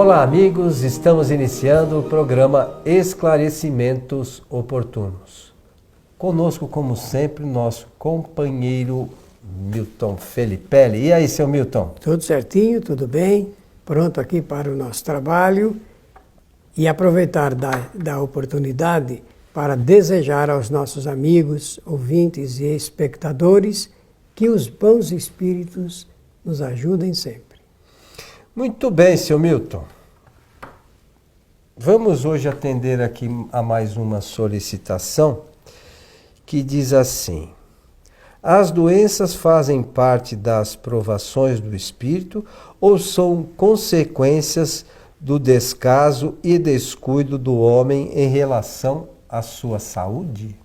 Olá, amigos, estamos iniciando o programa Esclarecimentos Oportunos. Conosco, como sempre, nosso companheiro Milton Felipelli. E aí, seu Milton? Tudo certinho, tudo bem, pronto aqui para o nosso trabalho e aproveitar da oportunidade para desejar aos nossos amigos, ouvintes e espectadores que os bons espíritos nos ajudem sempre. Muito bem, seu Milton. Vamos hoje atender aqui a mais uma solicitação que diz assim: as doenças fazem parte das provações do espírito ou são consequências do descaso e descuido do homem em relação à sua saúde?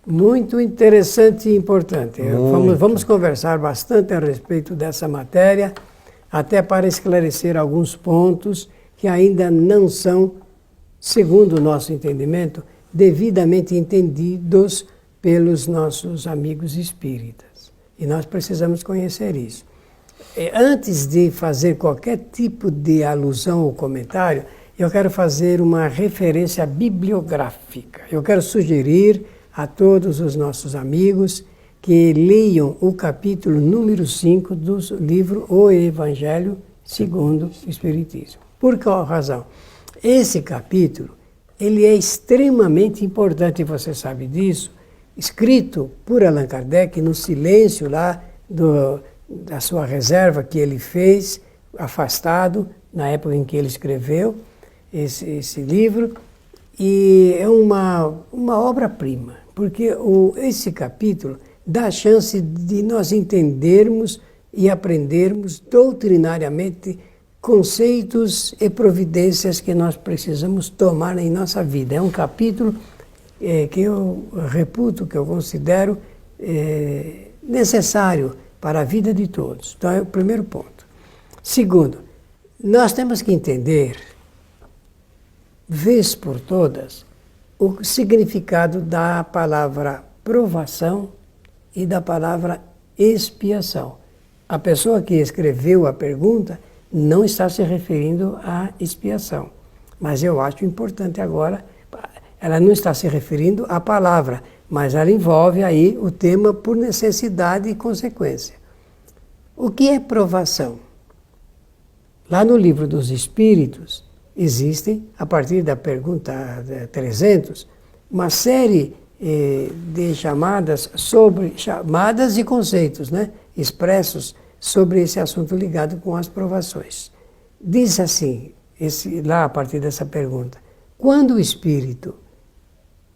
Muito interessante e importante. Vamos conversar bastante a respeito dessa matéria, até para esclarecer alguns pontos que ainda não são, segundo o nosso entendimento, devidamente entendidos pelos nossos amigos espíritas. E nós precisamos conhecer isso. Antes de fazer qualquer tipo de alusão ou comentário, eu quero fazer uma referência bibliográfica. Eu quero sugerir a todos os nossos amigos que leiam o capítulo número 5 do livro O Evangelho segundo o Espiritismo. Por qual razão? Esse capítulo, ele é extremamente importante, você sabe disso, escrito por Allan Kardec no silêncio lá da sua reserva que ele fez, afastado, na época em que ele escreveu esse livro, e é uma obra-prima, porque esse capítulo dá a chance de nós entendermos e aprendermos doutrinariamente conceitos e providências que nós precisamos tomar em nossa vida. É um capítulo que eu reputo, que eu considero necessário para a vida de todos. Então é o primeiro ponto. Segundo, nós temos que entender, vez por todas, o significado da palavra provação e da palavra expiação. A pessoa que escreveu a pergunta não está se referindo à expiação, mas eu acho importante agora, ela não está se referindo à palavra, mas ela envolve aí o tema por necessidade e consequência. O que é provação? Lá no Livro dos Espíritos existem, a partir da pergunta 300, uma série de chamadas e conceitos, né, expressos sobre esse assunto ligado com as provações. Diz assim, lá a partir dessa pergunta: quando o espírito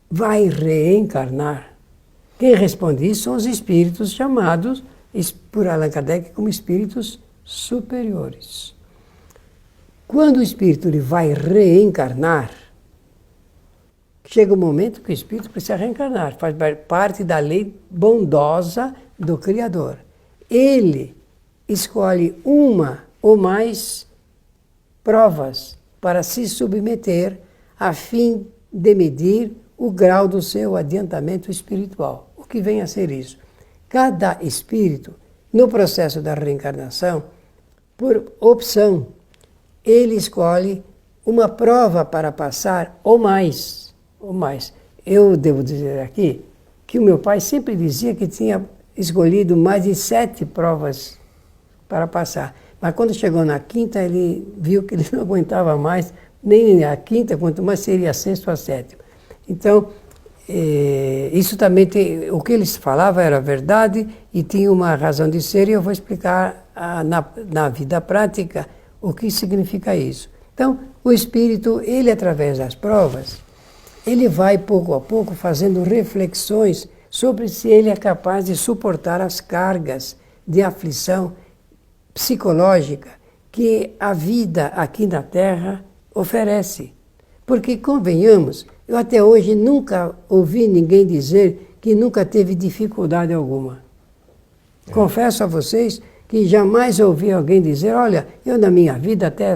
vai reencarnar? Quem responde isso são os espíritos chamados por Allan Kardec como espíritos superiores. Quando o espírito ele vai reencarnar, chega o momento que o espírito precisa reencarnar, faz parte da lei bondosa do Criador. Ele escolhe uma ou mais provas para se submeter a fim de medir o grau do seu adiantamento espiritual. O que vem a ser isso? Cada espírito, no processo da reencarnação, por opção, ele escolhe uma prova para passar ou mais. Eu devo dizer aqui que o meu pai sempre dizia que tinha escolhido mais de 7 provas para passar. Mas quando chegou na quinta, ele viu que ele não aguentava mais, nem a quinta, quanto mais seria a sexta ou a sétima. Então, isso também o que eles falavam era verdade e tinha uma razão de ser, e eu vou explicar na vida prática o que significa isso. Então, o espírito, ele através das provas, ele vai pouco a pouco fazendo reflexões sobre se ele é capaz de suportar as cargas de aflição psicológica que a vida aqui na Terra oferece. Porque, convenhamos, eu até hoje nunca ouvi ninguém dizer que nunca teve dificuldade alguma. Confesso a vocês que jamais ouvi alguém dizer: olha, eu na minha vida até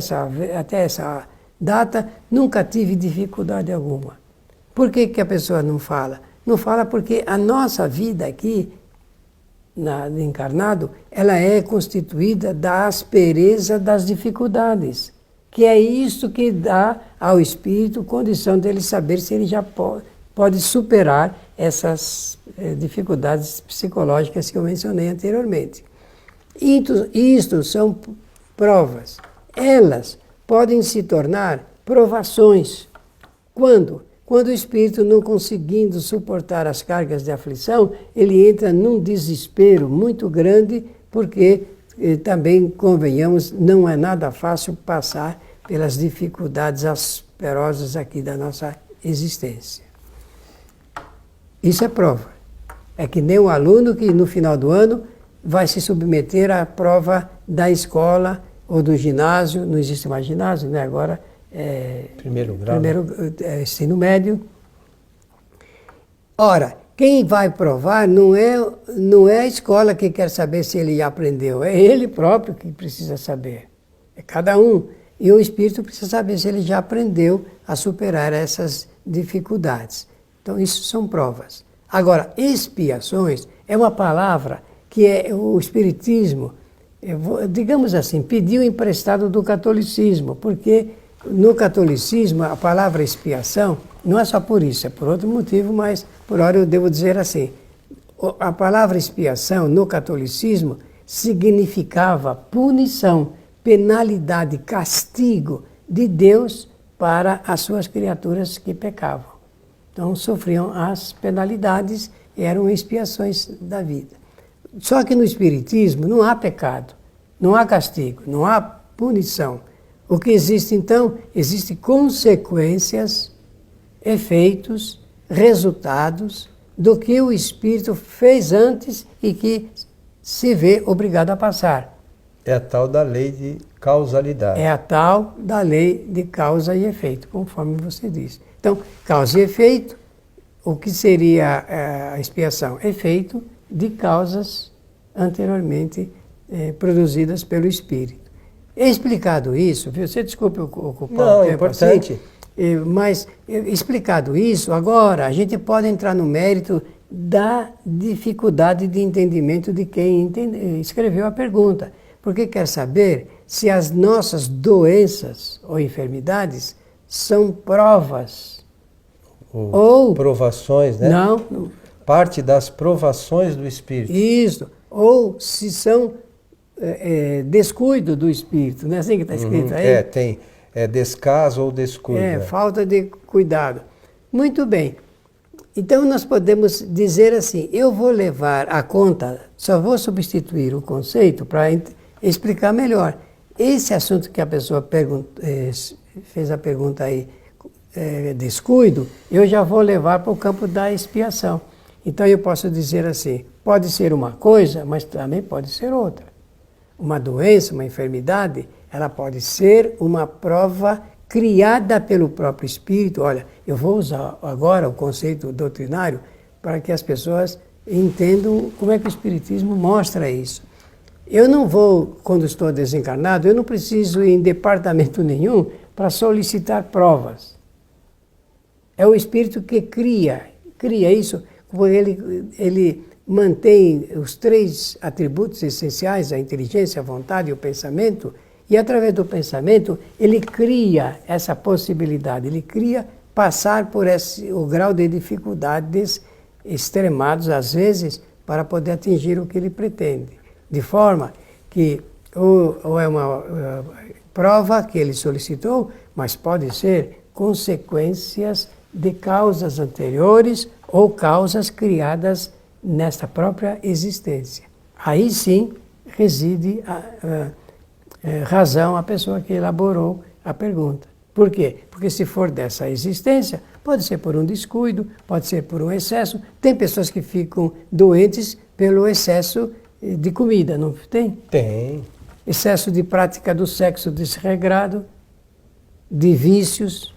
essa data nunca tive dificuldade alguma. Por que a pessoa não fala? Não fala porque a nossa vida aqui, no encarnado, ela é constituída da aspereza das dificuldades. que é isso que dá ao espírito condição dele saber se ele já pode superar essas dificuldades psicológicas que eu mencionei anteriormente. Isto são provas. Elas podem se tornar provações. Quando? Quando o espírito, não conseguindo suportar as cargas de aflição, ele entra num desespero muito grande, porque também, convenhamos, não é nada fácil passar pelas dificuldades asperosas aqui da nossa existência. Isso é prova. É que nem um aluno que no final do ano vai se submeter à prova da escola ou do ginásio. Não existe mais ginásio, né? Agora primeiro grau, ensino médio. Ora, quem vai provar não é a escola que quer saber se ele aprendeu, é ele próprio que precisa saber. É cada um. E o espírito precisa saber se ele já aprendeu a superar essas dificuldades. Então, isso são provas. Agora, expiações é uma palavra que o espiritismo, digamos assim, pediu emprestado do catolicismo, porque no catolicismo a palavra expiação, não é só por isso, é por outro motivo, mas por hora eu devo dizer assim, a palavra expiação no catolicismo significava punição, penalidade, castigo de Deus para as suas criaturas que pecavam. Então sofriam as penalidades e eram expiações da vida. Só que no espiritismo não há pecado, não há castigo, não há punição. O que existe então? Existem consequências, efeitos, resultados do que o espírito fez antes e que se vê obrigado a passar. É a tal da lei de causalidade. É a tal da lei de causa e efeito, conforme você disse. Então, causa e efeito, o que seria a expiação? Efeito de causas anteriormente produzidas pelo espírito. Explicado isso, viu? Você desculpe ocupar não, o tempo é importante. Assim, mas explicado isso, agora a gente pode entrar no mérito da dificuldade de entendimento de quem escreveu a pergunta. Porque quer saber se as nossas doenças ou enfermidades são provas. Ou provações, né? Não. Parte das provações do espírito. Isso. Ou se são descuido do espírito, não é assim que está escrito aí? Tem descaso ou descuido. Falta de cuidado. Muito bem. Então nós podemos dizer assim, eu vou levar a conta, só vou substituir o conceito para explicar melhor. Esse assunto que a pessoa fez a pergunta aí, descuido, eu já vou levar para o campo da expiação. Então eu posso dizer assim, pode ser uma coisa, mas também pode ser outra. Uma doença, uma enfermidade, ela pode ser uma prova criada pelo próprio espírito. Olha, eu vou usar agora o conceito doutrinário para que as pessoas entendam como é que o espiritismo mostra isso. Eu não vou, quando estou desencarnado, eu não preciso ir em departamento nenhum para solicitar provas. É o espírito que cria isso, ele mantém os 3 atributos essenciais, a inteligência, a vontade e o pensamento, e através do pensamento ele cria essa possibilidade, ele cria passar por o grau de dificuldades extremados, às vezes, para poder atingir o que ele pretende. De forma que ou é uma prova que ele solicitou, mas pode ser consequências de causas anteriores ou causas criadas nesta própria existência. Aí sim reside a razão a pessoa que elaborou a pergunta. Por quê? Porque se for dessa existência, pode ser por um descuido, pode ser por um excesso. Tem pessoas que ficam doentes pelo excesso de comida, não tem? Tem. Excesso de prática do sexo desregrado, de vícios,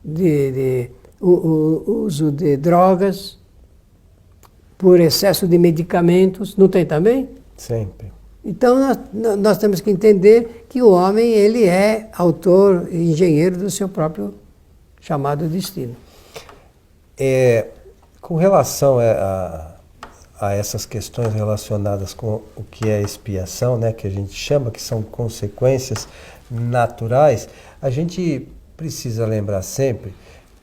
de uso de drogas, por excesso de medicamentos, não tem também? Sempre. Então nós temos que entender que o homem ele é autor e engenheiro do seu próprio chamado destino. Com relação a essas questões relacionadas com o que é expiação, né, que a gente chama, que são consequências naturais, a gente precisa lembrar sempre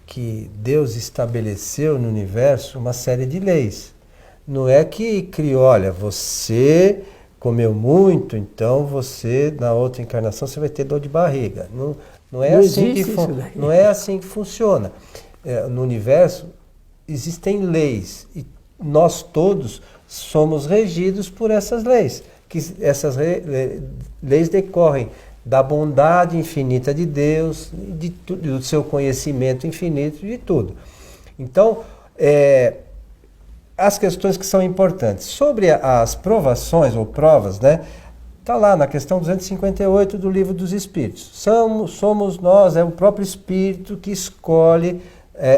que Deus estabeleceu no universo uma série de leis. Não é que criou, olha, você comeu muito, então você, na outra encarnação, você vai ter dor de barriga. Não é assim que funciona. No universo existem leis e nós todos somos regidos por essas leis. Que essas leis decorrem da bondade infinita de Deus, do seu conhecimento infinito, de tudo. Então, as questões que são importantes. Sobre as provações ou provas, né? Está lá na questão 258 do Livro dos Espíritos. Somos nós, é o próprio Espírito que escolhe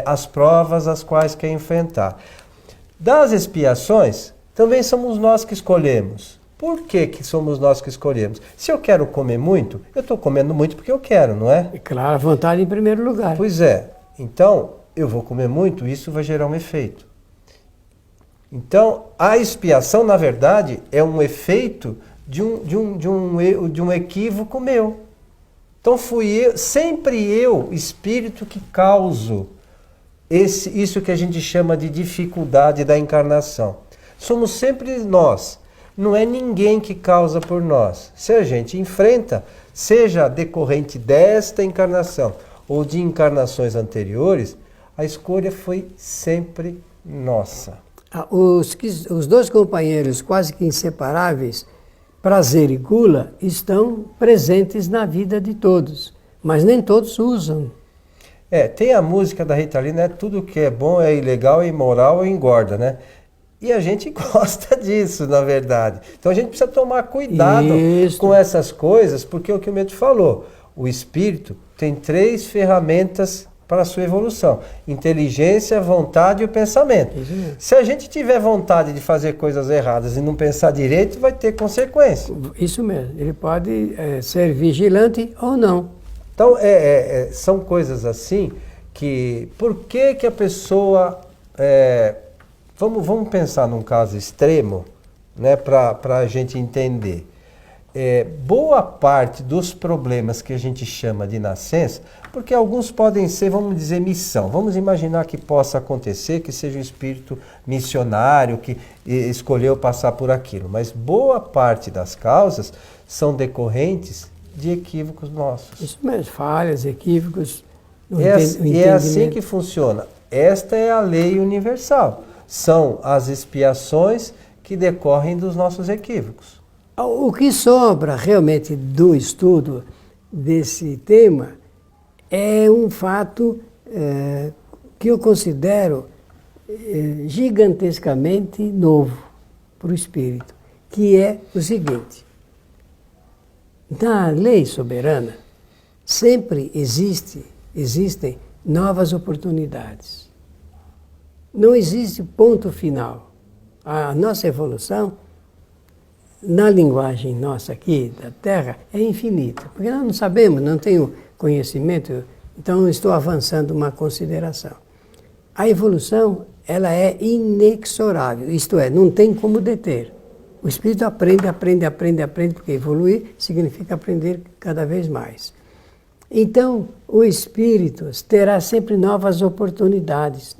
as provas as quais quer enfrentar. Das expiações, também somos nós que escolhemos. Por que somos nós que escolhemos? Se eu quero comer muito, eu estou comendo muito porque eu quero, não é? É claro, a vontade em primeiro lugar. Pois é. Então, eu vou comer muito, isso vai gerar um efeito. Então, a expiação, na verdade, é um efeito de um equívoco meu. Então, sempre eu, espírito, que causo isso que a gente chama de dificuldade da encarnação. Somos sempre nós. Não é ninguém que causa por nós. Se a gente enfrenta, seja decorrente desta encarnação ou de encarnações anteriores, a escolha foi sempre nossa. Os dois companheiros quase que inseparáveis, prazer e gula, estão presentes na vida de todos, mas nem todos usam. Tem a música da Rita Lee, né? Tudo que é bom é ilegal, é imoral e engorda, né? E a gente gosta disso, na verdade. Então a gente precisa tomar cuidado com essas coisas, porque é o que o Meto falou. O espírito tem 3 ferramentas para a sua evolução: inteligência, vontade e o pensamento. Se a gente tiver vontade de fazer coisas erradas e não pensar direito, vai ter consequência. Isso mesmo. Ele pode ser vigilante ou não. Então, são coisas assim que... Por que a pessoa... Vamos pensar num caso extremo, né, para a gente entender. Boa parte dos problemas que a gente chama de nascença, porque alguns podem ser, vamos dizer, missão. Vamos imaginar que possa acontecer, que seja um espírito missionário, que escolheu passar por aquilo. Mas boa parte das causas são decorrentes de equívocos nossos. Isso mesmo, falhas, equívocos. E é assim que funciona. Esta é a lei universal. São as expiações que decorrem dos nossos equívocos. O que sobra realmente do estudo desse tema é um fato que eu considero gigantescamente novo para o espírito, que é o seguinte: na lei soberana sempre existem novas oportunidades. Não existe ponto final. A nossa evolução, na linguagem nossa aqui, da Terra, é infinita. Porque nós não sabemos, não tenho conhecimento, então estou avançando uma consideração. A evolução, ela é inexorável, isto é, não tem como deter. O espírito aprende, porque evoluir significa aprender cada vez mais. Então, o espírito terá sempre novas oportunidades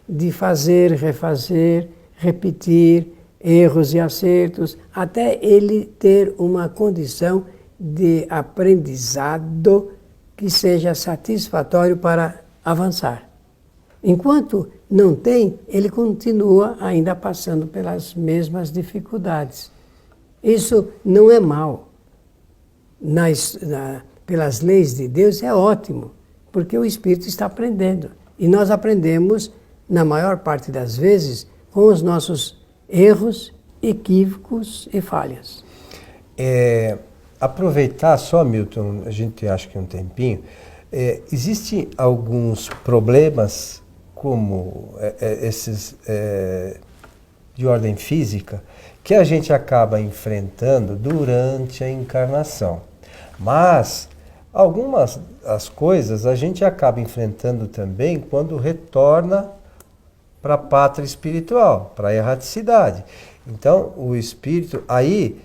de fazer, refazer, repetir erros e acertos, até ele ter uma condição de aprendizado que seja satisfatório para avançar. Enquanto não tem, ele continua ainda passando pelas mesmas dificuldades. Isso não é mal. Pelas leis de Deus é ótimo, porque o espírito está aprendendo. E nós aprendemos, na maior parte das vezes, com os nossos erros, equívocos e falhas. Aproveitar só, Milton, a gente acha que um tempinho, existem alguns problemas, como esses de ordem física, que a gente acaba enfrentando durante a encarnação. Mas algumas as coisas a gente acaba enfrentando também quando retorna para a pátria espiritual, para a erraticidade. Então, o espírito aí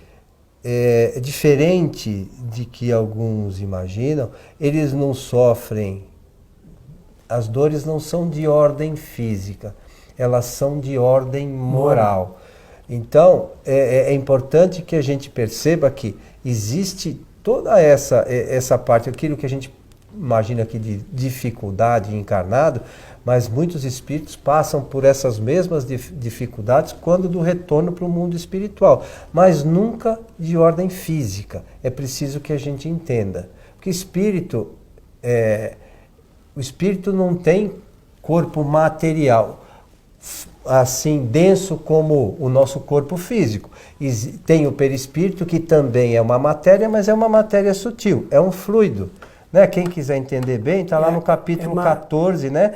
é diferente de que alguns imaginam, eles não sofrem, as dores não são de ordem física, elas são de ordem moral. Então, é importante que a gente perceba que existe toda essa parte, aquilo que a gente imagina aqui de dificuldade encarnado, mas muitos espíritos passam por essas mesmas dificuldades quando do retorno para o mundo espiritual, mas nunca de ordem física. É preciso que a gente entenda. Porque o espírito não tem corpo material, assim, denso como o nosso corpo físico. Tem o perispírito, que também é uma matéria, mas é uma matéria sutil, é um fluido. Né? Quem quiser entender bem, está lá no capítulo 14, né?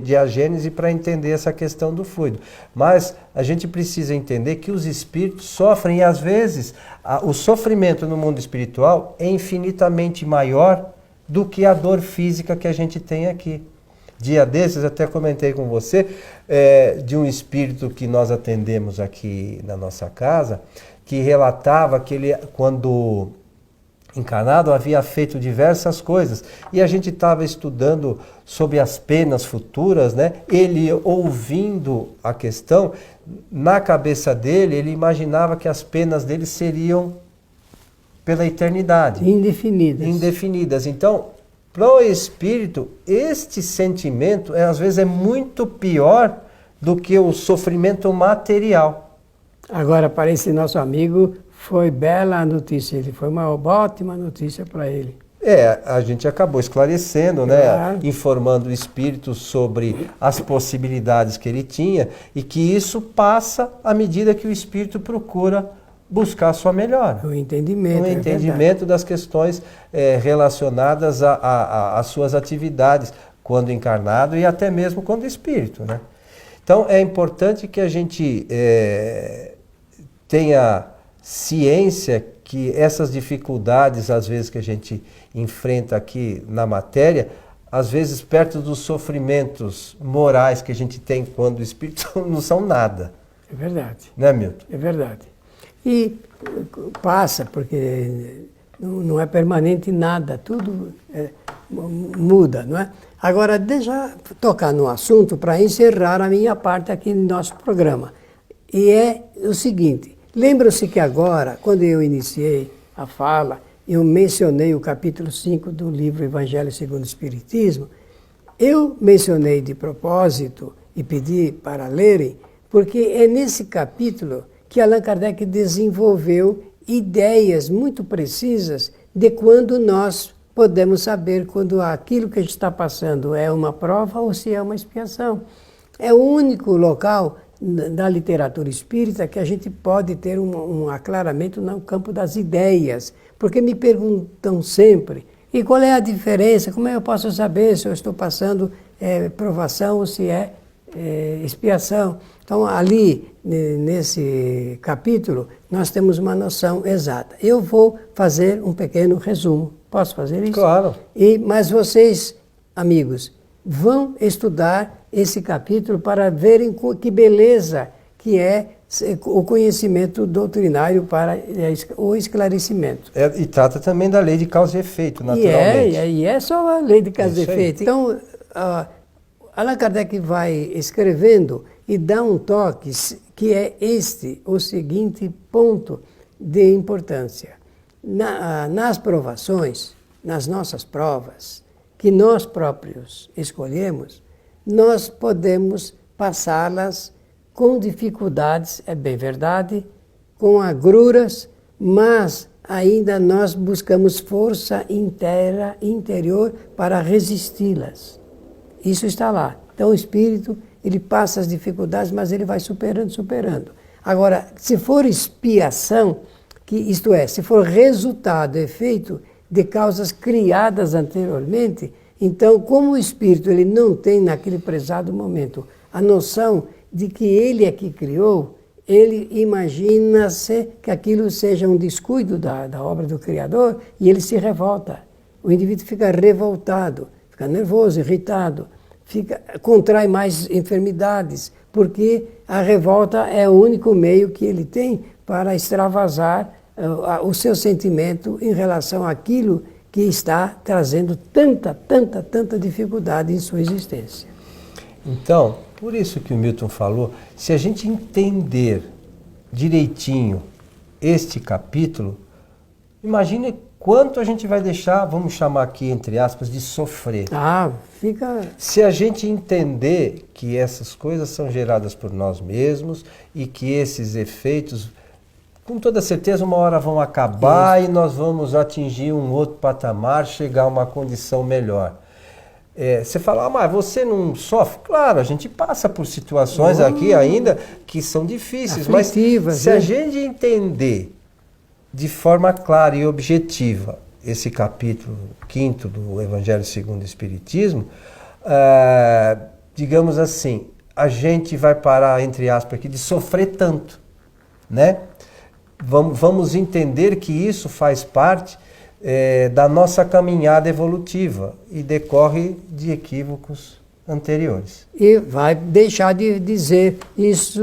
De A Gênese, para entender essa questão do fluido. Mas a gente precisa entender que os espíritos sofrem, e às vezes o sofrimento no mundo espiritual é infinitamente maior do que a dor física que a gente tem aqui. Dia desses, até comentei com você, de um espírito que nós atendemos aqui na nossa casa, que relatava que ele, quando encarnado, havia feito diversas coisas. E a gente estava estudando sobre as penas futuras, né? Ele, ouvindo a questão, na cabeça dele, ele imaginava que as penas dele seriam pela eternidade. Indefinidas. Então, para o espírito, este sentimento, às vezes, é muito pior do que o sofrimento material. Agora, para esse nosso amigo, foi bela a notícia, foi uma ótima notícia para ele. A gente acabou esclarecendo, né? Claro. Informando o espírito sobre as possibilidades que ele tinha, e que isso passa à medida que o espírito procura buscar a sua melhora. O entendimento das questões relacionadas às suas atividades, quando encarnado e até mesmo quando espírito, né? Então, é importante que a gente tenha ciência que essas dificuldades, às vezes, que a gente enfrenta aqui na matéria, às vezes perto dos sofrimentos morais que a gente tem quando o espírito, não são nada. É verdade. Né, Milton? É verdade. E passa, porque não é permanente nada, tudo muda, não é? Agora, deixa eu tocar no assunto para encerrar a minha parte aqui no nosso programa. E é o seguinte: lembram-se que agora, quando eu iniciei a fala, eu mencionei o capítulo 5 do livro Evangelho segundo o Espiritismo. Eu mencionei de propósito e pedi para lerem, porque é nesse capítulo que Allan Kardec desenvolveu ideias muito precisas de quando nós podemos saber quando aquilo que a gente está passando é uma prova ou se é uma expiação. É o único local da literatura espírita que a gente pode ter um aclaramento no campo das ideias, porque me perguntam sempre, e qual é a diferença, como eu posso saber se eu estou passando provação ou se é expiação? Então, ali, nesse capítulo, nós temos uma noção exata. Eu vou fazer um pequeno resumo. Posso fazer isso? Claro. Mas vocês, amigos, vão estudar esse capítulo para verem que beleza que é o conhecimento doutrinário para o esclarecimento. E trata também da lei de causa e efeito, naturalmente. E é só a lei de causa e efeito. Então, Allan Kardec vai escrevendo e dá um toque que é o seguinte ponto de importância. Nas provações, nas nossas provas, que nós próprios escolhemos, nós podemos passá-las com dificuldades, é bem verdade, com agruras, mas ainda nós buscamos força interior para resisti-las. Isso está lá. Então o espírito, ele passa as dificuldades, mas ele vai superando. Agora, se for expiação, isto é, se for resultado, efeito de causas criadas anteriormente, então, como o espírito ele não tem naquele prezado momento a noção de que ele é que criou, ele imagina-se que aquilo seja um descuido da obra do Criador e ele se revolta. O indivíduo fica revoltado, fica nervoso, irritado, contrai mais enfermidades, porque a revolta é o único meio que ele tem para extravasar o seu sentimento em relação àquilo que está trazendo tanta dificuldade em sua existência. Então, por isso que o Milton falou, se a gente entender direitinho este capítulo, imagine quanto a gente vai deixar, vamos chamar aqui entre aspas, de sofrer. Se a gente entender que essas coisas são geradas por nós mesmos e que esses efeitos, com toda certeza, uma hora vão acabar e nós vamos atingir um outro patamar, chegar a uma condição melhor. Você fala, mas você não sofre? Claro, a gente passa por situações aqui ainda que são difíceis, mas se a gente entender de forma clara e objetiva esse capítulo 5º do Evangelho segundo o Espiritismo, digamos assim, a gente vai parar, entre aspas, aqui, de sofrer tanto, né? Vamos entender que isso faz parte da nossa caminhada evolutiva e decorre de equívocos anteriores. E vai deixar de dizer, isso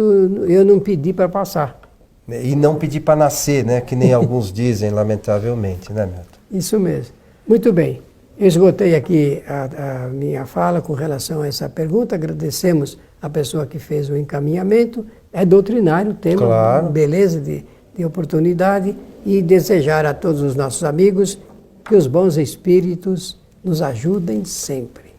eu não pedi para passar. E não pedir para nascer, né? Que nem alguns dizem, lamentavelmente, né, Milton? Isso mesmo. Muito bem. Eu esgotei aqui a minha fala com relação a essa pergunta. Agradecemos a pessoa que fez o encaminhamento. É doutrinário o tema, claro. Beleza de oportunidade. E desejar a todos os nossos amigos que os bons espíritos nos ajudem sempre.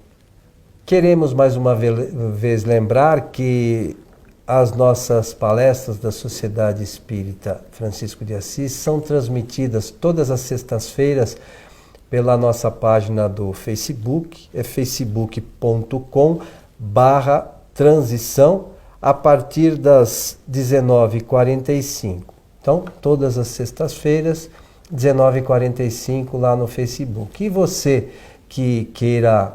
Queremos mais uma vez lembrar que as nossas palestras da Sociedade Espírita Francisco de Assis são transmitidas todas as sextas-feiras pela nossa página do Facebook, é facebook.com/transição, a partir das 19h45. Então, todas as sextas-feiras, 19h45, lá no Facebook. E você que queira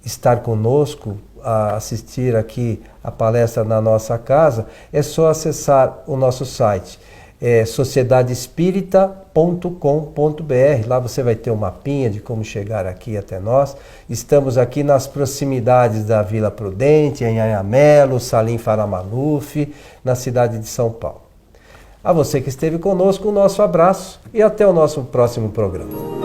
estar conosco, a assistir aqui a palestra na nossa casa, é só acessar o nosso site, sociedadespírita.com.br. Lá você vai ter um mapinha de como chegar aqui até nós. Estamos aqui nas proximidades da Vila Prudente, em Anhamelo, Salim Faramanuf, na cidade de São Paulo. A você que esteve conosco, o nosso abraço e até o nosso próximo programa.